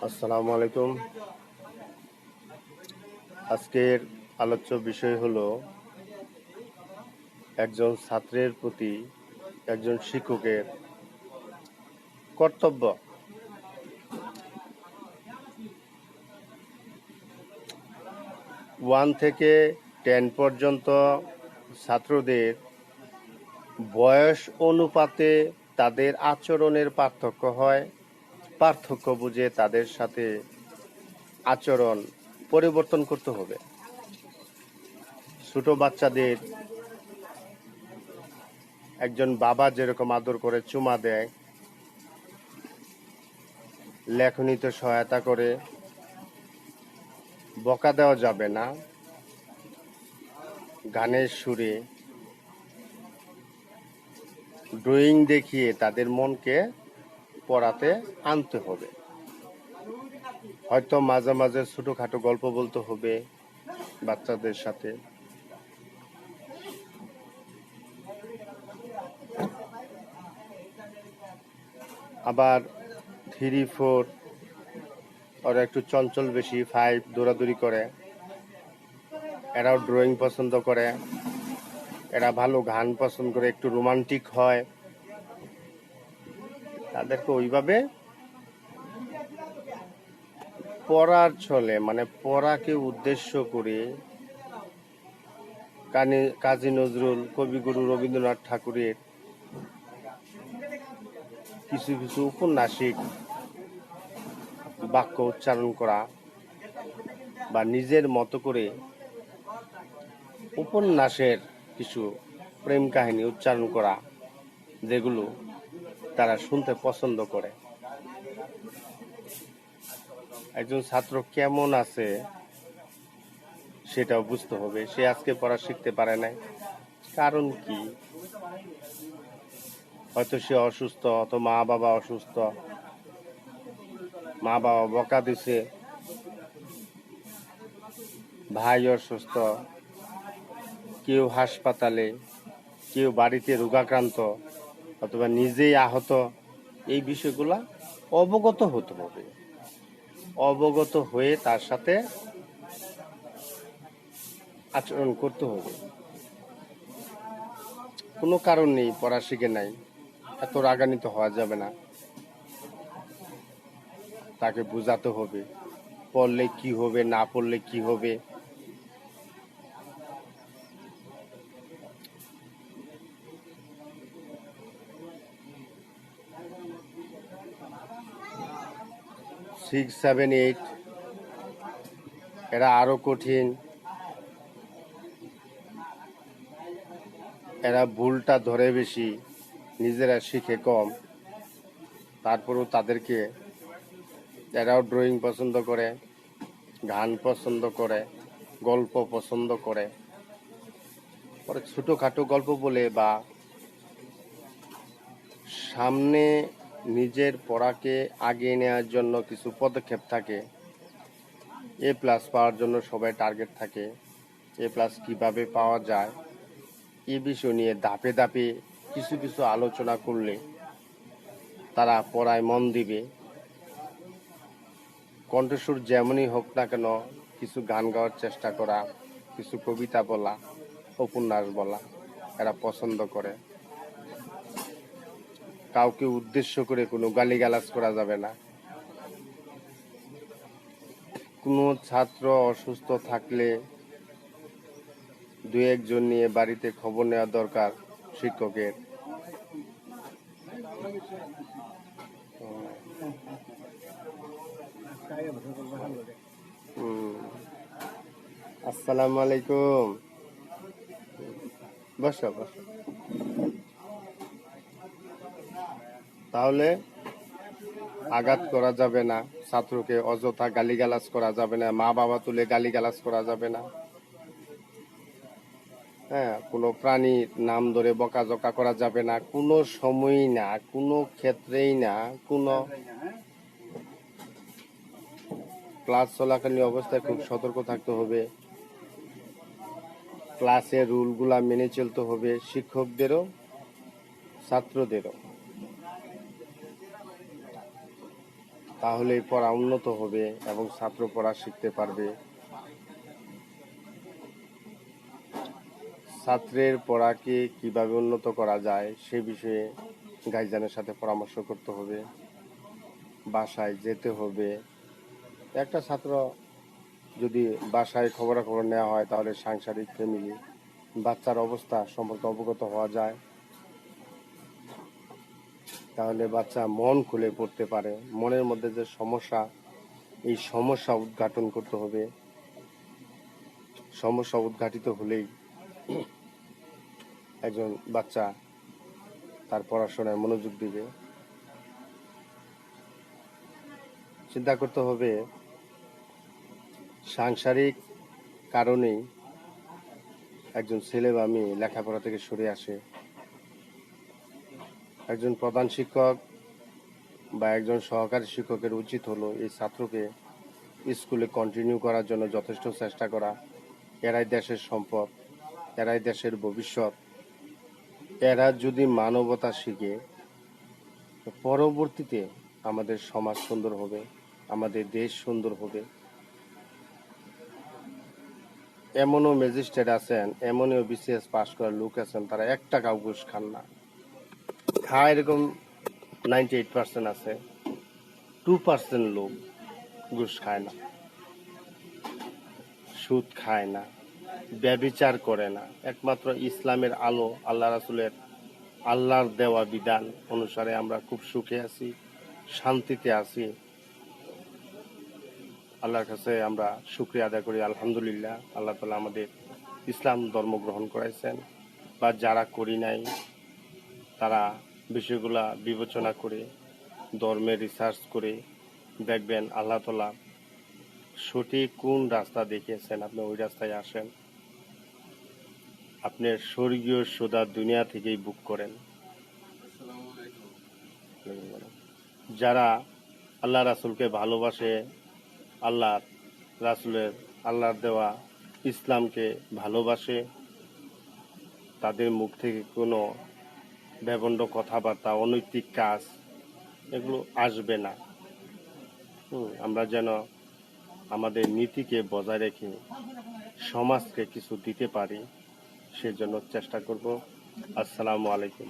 আসসালামু আলাইকুম। আজকের আলোচ্য বিষয় হলো একজন ছাত্রের প্রতি একজন শিক্ষকের কর্তব্য। 1 থেকে 10 পর্যন্ত ছাত্রদের বয়স অনুপাতে তাদের আচরণের পার্থক্য হয়। পার্থক্য বুঝে তাদের সাথে আচরণ পরিবর্তন করতে হবে। ছোট বাচ্চাদের একজন বাবা যেরকম আদর করে চুমা দেয়, লেখনীতে সহায়তা করে, বকা দেওয়া যাবে না। গানের সুরে ড্রয়িং দেখিয়ে তাদের মনকে পড়াতে আনতে হবে। হয়তো মাঝে মাঝে ছোটখাটো গল্প বলতে হবে বাচ্চাদের সাথে। আবার 3, 4 ওরা একটু চঞ্চল বেশি, 5 দৌড়াদৌড়ি করে, এরাও ড্রয়িং পছন্দ করে, এরা ভালো গান পছন্দ করে, একটু রোমান্টিক হয়। তাদেরকে ওইভাবে পড়ার ছলে, মানে পড়াকে উদ্দেশ্য করে কাজী নজরুল, কবিগুরু রবীন্দ্রনাথ ঠাকুরের কিছু কিছু উপন্যাসিক বাক্য উচ্চারণ করা বা নিজের মতো করে উপন্যাসের কিছু প্রেম কাহিনী উচ্চারণ করা, যেগুলো তারা শুনতে পছন্দ করে। একজন ছাত্র কেমন আছে সেটাও বুঝতে হবে। সে আজকে পড়া শিখতে পারে নাই, কারণ কি? হয়তো সে অসুস্থ, অত মা বাবা অসুস্থ, মা বাবা বকা দিছে, ভাই অসুস্থ, কেউ হাসপাতালে, কেউ বাড়িতে রোগাক্রান্ত, অথবা নিজেই আহত। এই বিষয়গুলা অবগত হতে হবে। অবগত হয়ে তার সাথে আচরণ করতে হবে। কোনো কারণ নেই পড়া শিখে নাই, এত রাগান্বিত হওয়া যাবে না। তাকে বোঝাতে হবে পড়লে কি হবে, না পড়লে কি হবে। সিক্স, 7, 8 এরা আরো কঠিন। এরা ভুলটা ধরে বেশি, নিজেরা শিখে কম। তারপরেও তাদেরকে, এরাও ড্রয়িং পছন্দ করে, গান পছন্দ করে, গল্প পছন্দ করে। পরে ছোটোখাটো গল্প বলে বা সামনে নিজের পড়াকে আগিয়ে নেওয়ার জন্য কিছু পদক্ষেপ থাকে। A+ পাওয়ার জন্য সবাই টার্গেট থাকে। A+ কিভাবে পাওয়া যায় এই বিষয় নিয়ে ধাপে ধাপে কিছু কিছু আলোচনা করলে তারা পড়ায় মন দিবে। কণ্ঠস্বর যেমনই হোক না কেন, কিছু গান গাওয়ার চেষ্টা করা, কিছু কবিতা বলা, উপন্যাস বলা এরা পছন্দ করে। কাউকে উদ্দেশ্য করে কোনো গালিগালাজ করা যাবে না। কোনো ছাত্র অসুস্থ থাকলে 2-1 জন নিয়ে বাড়িতে খবর নেওয়া দরকার শিক্ষকের। আসসালামু আলাইকুম। বসো বসো। তাহলে আঘাত করা যাবে না, ছাত্রকে অযথা গালিগালাজ করা যাবে না, মা বাবা তুলে গালিগালাজ করা যাবে না। হ্যাঁ, কোনো প্রাণীর নাম ধরে বকাঝকা করা যাবে না, কোনো সময়ই না, কোনো ক্ষেত্রেই না। কোনো ক্লাস চলাকালীন অবস্থায় খুব সতর্ক থাকতে হবে। ক্লাসের রুলগুলা মেনে চলতে হবে, শিক্ষকদেরও ছাত্রদেরও। তাহলে পড়া উন্নত হবে এবং ছাত্র পড়া শিখতে পারবে। ছাত্রের পড়াকে কিভাবে উন্নত করা যায় সে বিষয়ে গার্জিয়ানের সাথে পরামর্শ করতে হবে, বাসায় যেতে হবে। একটা ছাত্র যদি বাসায় খবরাখবর নেওয়া হয় তাহলে সাংসারিক ফ্যামিলি বাচ্চার অবস্থা সম্পর্কে অবগত হওয়া যায়, তাহলে বাচ্চা মন খুলে পড়তে পারে। মনের মধ্যে যে সমস্যা, এই সমস্যা উদ্ঘাটন করতে হবে। সমস্যা উদ্ঘাটিত হলেই একজন বাচ্চা তার পড়াশোনায় মনোযোগ দিবে। চিন্তা করতে হবে সাংসারিক কারণেই একজন ছেলে বা মেয়ে লেখাপড়া থেকে সরে আসে। একজন প্রধান শিক্ষক বা একজন সহকারী শিক্ষকের উচিত হলো এই ছাত্রকে স্কুলে কন্টিনিউ করার জন্য যথেষ্ট চেষ্টা করা। এরাই দেশের সম্পদ, এরাই দেশের ভবিষ্যৎ। এরা যদি মানবতা শিখে, পরবর্তীতে আমাদের সমাজ সুন্দর হবে, আমাদের দেশ সুন্দর হবে। এমনও ম্যাজিস্ট্রেট আছেন, এমনও বিসিএস পাস করা লোক আছেন, তারা 1 টাকাও ঘুষ খান না। খায় এরকম 98% আছে, 2% লোক ঘুষ খায় না, সুদ খায় না, ব্যভিচার করে না। একমাত্র ইসলামের আলো, আল্লাহ রাসূলের আল্লাহর দেওয়া বিধান অনুসারে আমরা খুব সুখে আছি, শান্তিতে আছি। আল্লাহর কাছে আমরা শুকরিয়া আদায় করি, আলহামদুলিল্লাহ। আল্লাহ তাআলা আমাদের ইসলাম ধর্ম গ্রহণ করাইছেন। বা যারা করি নাই তারা বিষয়গুলা বিবেচনা করে ধর্মে রিসার্চ করে দেখবেন আল্লাহ তাআলা সঠিক কোন রাস্তা দেখিয়েছেন, আপনি ওই রাস্তায় আসেন। আপনার স্বর্গীয় সুদা দুনিয়া থেকেই বুক করেন। যারা আল্লাহ রাসূলকে ভালোবাসে, আল্লাহ রাসূলের আল্লাহর দেওয়া ইসলামকে ভালোবাসে, তাদের মুখ থেকে কোনো বেবন্ড কথাবার্তা, অনৈতিক কাজ এগুলো আসবে না। আমরা যেন আমাদের নীতিকে বজায় রেখে সমাজকে কিছু দিতে পারি, সেজন্য চেষ্টা করব। আসসালামু আলাইকুম।